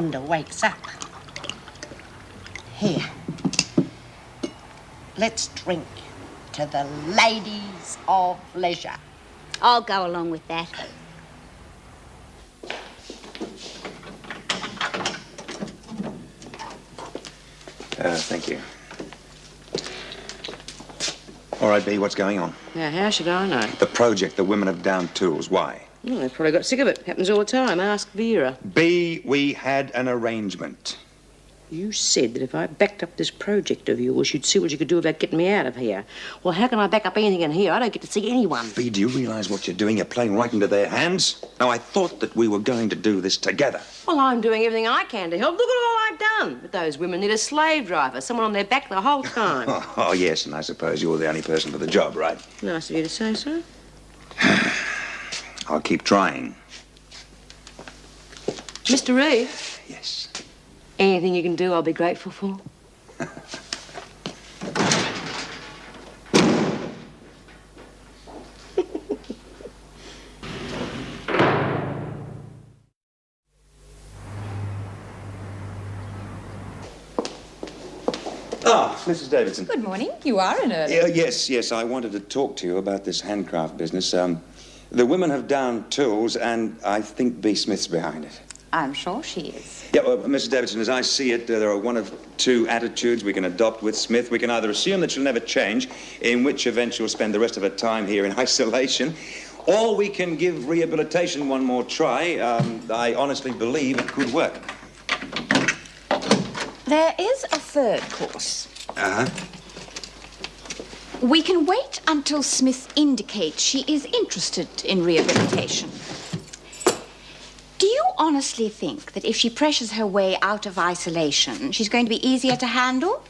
wonder wakes up. Here. Let's drink to the ladies of leisure. I'll go along with that. Thank you. All right, B, what's going on? Now, how should I know? The project, the women have down tools. Why? Well, they've probably got sick of it. Happens all the time. Ask Vera. B, we had an arrangement. You said that if I backed up this project of yours, you'd see what you could do about getting me out of here. Well, how can I back up anything in here? I don't get to see anyone. B, do you realise what you're doing? You're playing right into their hands. Now, I thought that we were going to do this together. Well, I'm doing everything I can to help. Look at all I've done. But those women need a slave driver, someone on their back the whole time. Oh, yes, and I suppose you're the only person for the job, right? Nice of you to say so. I'll keep trying. Mr. Reed? Yes. Anything you can do, I'll be grateful for. Mrs. Davidson. Good morning. You are in early. Yes. I wanted to talk to you about this handcraft business. The women have down tools, and I think B. Smith's behind it. I'm sure she is. Yeah, well, Mrs. Davidson, as I see it, there are one of two attitudes we can adopt with Smith. We can either assume that she'll never change, in which event she'll spend the rest of her time here in isolation, or we can give rehabilitation one more try. I honestly believe it could work. There is a third course. Uh-huh. We can wait until Smith indicates she is interested in rehabilitation. Do you honestly think that if she pressures her way out of isolation, she's going to be easier to handle?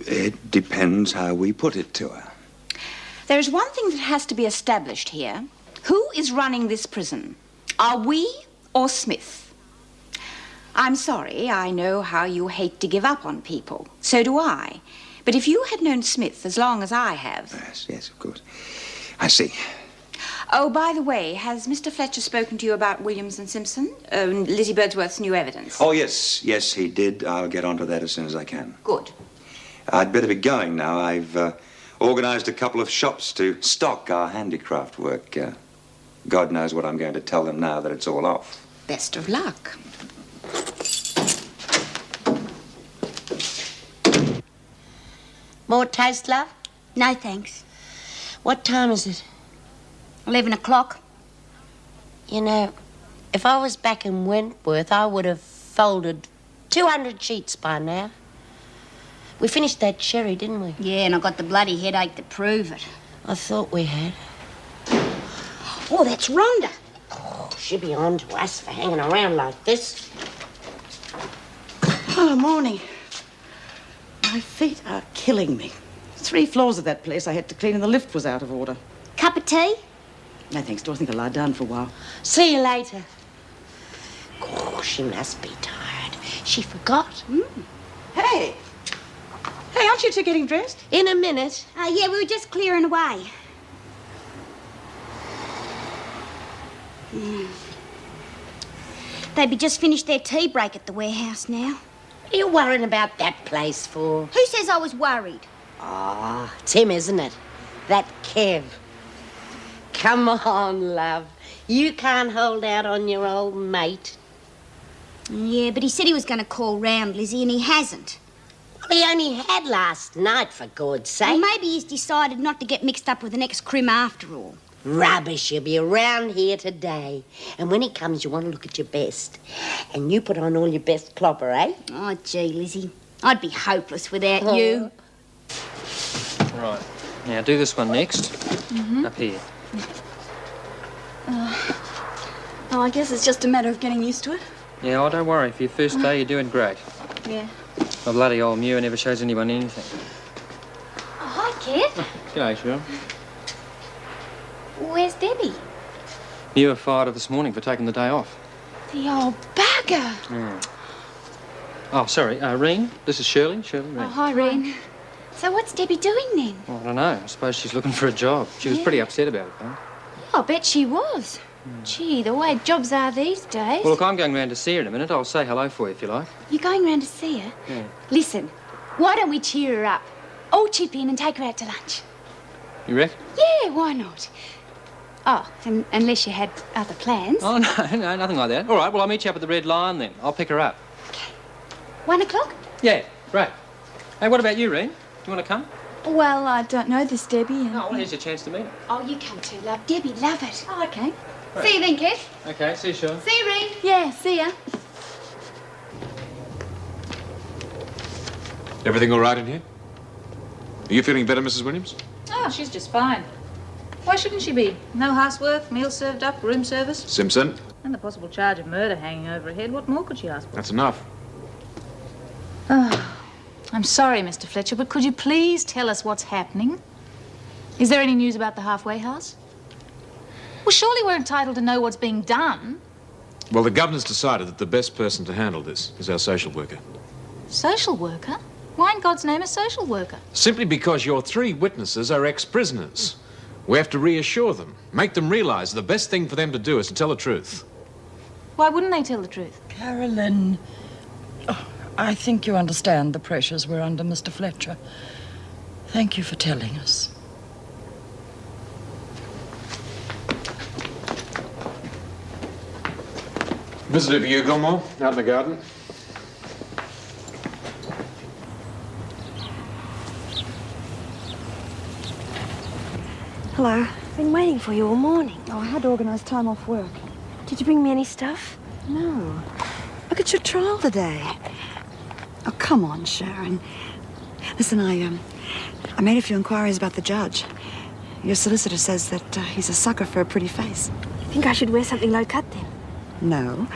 It depends how we put it to her. There is one thing that has to be established here. Who is running this prison? Are we or Smith? I'm sorry, I know how you hate to give up on people. So do I. But if you had known Smith as long as I have... Yes, of course. I see. Oh, by the way, has Mr. Fletcher spoken to you about Williams and Simpson? Lizzie Birdsworth's new evidence? Oh, yes, he did. I'll get onto that as soon as I can. Good. I'd better be going now. I've organised a couple of shops to stock our handicraft work. God knows what I'm going to tell them now that it's all off. Best of luck. More toast, love? No, thanks. What time is it? 11 o'clock. You know, if I was back in Wentworth, I would have folded 200 sheets by now. We finished that sherry, didn't we? Yeah, and I got the bloody headache to prove it. I thought we had. Oh, that's Rhonda. Oh, she'll be on to us for hanging around like this. Oh, morning. My feet are killing me. 3 floors of that place I had to clean and the lift was out of order. Cup of tea? No, thanks, Dor. I think I'll lie down for a while. See you later. Oh, she must be tired. She forgot. Hey! Hey, aren't you two getting dressed? In a minute. Yeah, we were just clearing away. They'd be just finished their tea break at the warehouse now. What are you worrying about that place for? Who says I was worried? Ah, it's him, isn't it? That Kev. Come on, love. You can't hold out on your old mate. Yeah, but he said he was going to call round, Lizzie, and he hasn't. Well, he only had last night, for God's sake. Well, maybe he's decided not to get mixed up with the next crim after all. Rubbish, you'll be around here today. And when he comes, you want to look at your best. And you put on all your best clobber, eh? Oh, gee, Lizzie. I'd be hopeless without you. Right. Now, do this one next. Up here. Oh, I guess it's just a matter of getting used to it. Yeah, oh, don't worry. For your first day, you're doing great. Yeah. My bloody old Mew never shows anyone anything. Oh, hi, Kev. G'day, Sean. Where's Debbie? You were fired her this morning for taking the day off. The old bagger. Yeah. Oh, sorry. Reen, this is Shirley. Shirley, Reen. Oh, hi, Reen. So what's Debbie doing then? Well, I don't know. I suppose she's looking for a job. She was pretty upset about it, though. I'll bet she was. Gee, the way jobs are these days. Well, look, I'm going round to see her in a minute. I'll say hello for you if you like. You're going round to see her? Yeah. Listen, why don't we cheer her up? All chip in and take her out to lunch. You reckon? Yeah, why not? Oh, unless you had other plans. Oh, no, nothing like that. All right, well, I'll meet you up at the Red Lion then. I'll pick her up. Okay. 1 o'clock? Yeah, great. Hey, what about you, Reen? Do you want to come? Well, I don't know this Debbie. Oh, well, here's your chance to meet her. Oh, you come too, love. Debbie, love it. Oh, okay. Right. See you then, Kev. Okay, see you, Sean. See you, Reen. Yeah, see ya. Everything all right in here? Are you feeling better, Mrs. Williams? Oh, she's just fine. Why shouldn't she be? No housework, meals served up, room service. Simpson? And the possible charge of murder hanging over her head. What more could she ask for? That's enough. Oh, I'm sorry, Mr. Fletcher, but could you please tell us what's happening? Is there any news about the halfway house? Well, surely we're entitled to know what's being done. Well, the governor's decided that the best person to handle this is our social worker. Social worker? Why in God's name a social worker? Simply because your 3 witnesses are ex-prisoners. We have to reassure them, make them realize the best thing for them to do is to tell the truth. Why wouldn't they tell the truth? Carolyn, I think you understand the pressures we're under, Mr. Fletcher. Thank you for telling us. Visitor for you, Gilmore, out in the garden. Hello. Been waiting for you all morning. Oh, I had to organise time off work. Did you bring me any stuff? No. Look at your trial today. Oh, come on, Sharon. Listen, I made a few inquiries about the judge. Your solicitor says that he's a sucker for a pretty face. Think I should wear something low cut then? No.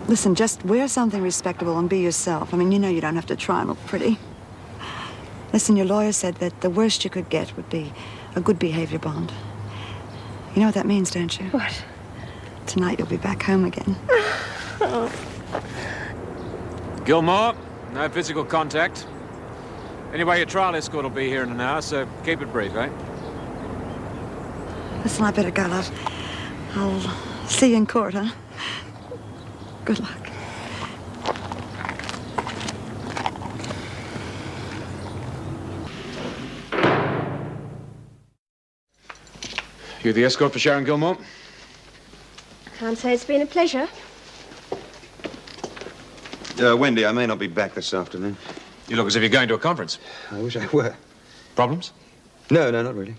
Listen, just wear something respectable and be yourself. I mean, you know you don't have to try and look pretty. Listen, your lawyer said that the worst you could get would be a good behavior bond. You know what that means, don't you? What? Tonight you'll be back home again. Gilmore, no physical contact. Anyway, your trial escort will be here in an hour, so keep it brief, eh? Listen, I better go, love. I'll see you in court, huh? Good luck. You the escort for Sharon Gilmore? Can't say it's been a pleasure. Wendy, I may not be back this afternoon. You look as if you're going to a conference. I wish I were. Problems? No, not really.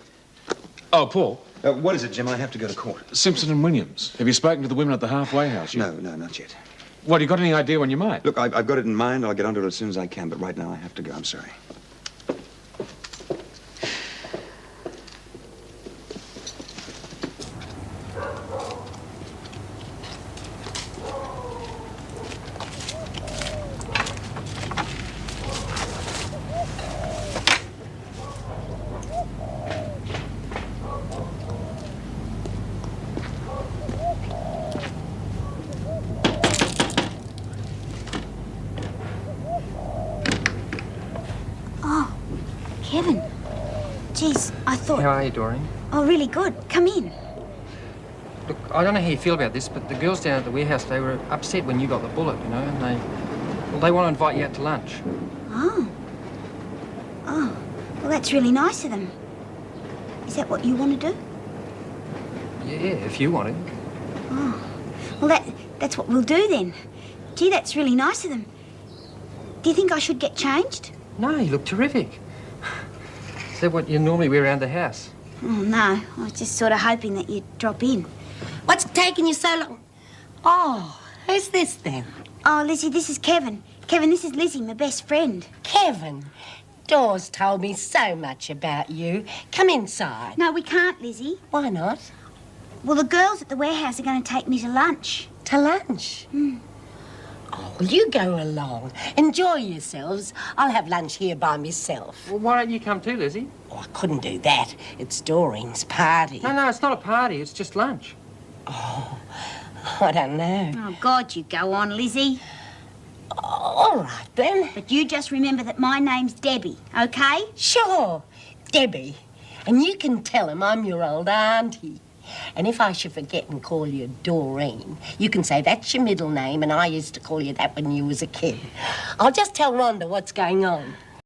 Oh, Paul. What is it, Jim? I have to go to court. Simpson and Williams. Have you spoken to the women at the halfway house? No, not yet. What, you got any idea when you might? Look, I've got it in mind. I'll get onto it as soon as I can, but right now I have to go. I'm sorry. Kevin. Geez, I thought... How are you, Doreen? Oh, really good. Come in. Look, I don't know how you feel about this, but the girls down at the warehouse, they were upset when you got the bullet, you know, and they want to invite you out to lunch. Oh. Oh. Well, that's really nice of them. Is that what you want to do? Yeah, if you want it. Oh. Well, that's what we'll do then. Gee, that's really nice of them. Do you think I should get changed? No, you look terrific. Is that what you normally wear around the house? Oh, no. I was just sort of hoping that you'd drop in. What's taking you so long? Oh, who's this then? Oh, Lizzie, this is Kevin. Kevin, this is Lizzie, my best friend. Kevin, Dawes told me so much about you. Come inside. No, we can't, Lizzie. Why not? Well, the girls at the warehouse are going to take me to lunch. To lunch? Mm. Oh, well, you go along. Enjoy yourselves. I'll have lunch here by myself. Well, why don't you come too, Lizzie? Oh, I couldn't do that. It's Doreen's party. No, it's not a party. It's just lunch. Oh, I don't know. Oh, God, you go on, Lizzie. Oh, all right, then. But you just remember that my name's Debbie, OK? Sure, Debbie. And you can tell him I'm your old auntie. And if I should forget and call you Doreen, you can say that's your middle name and I used to call you that when you was a kid. I'll just tell Rhonda what's going on.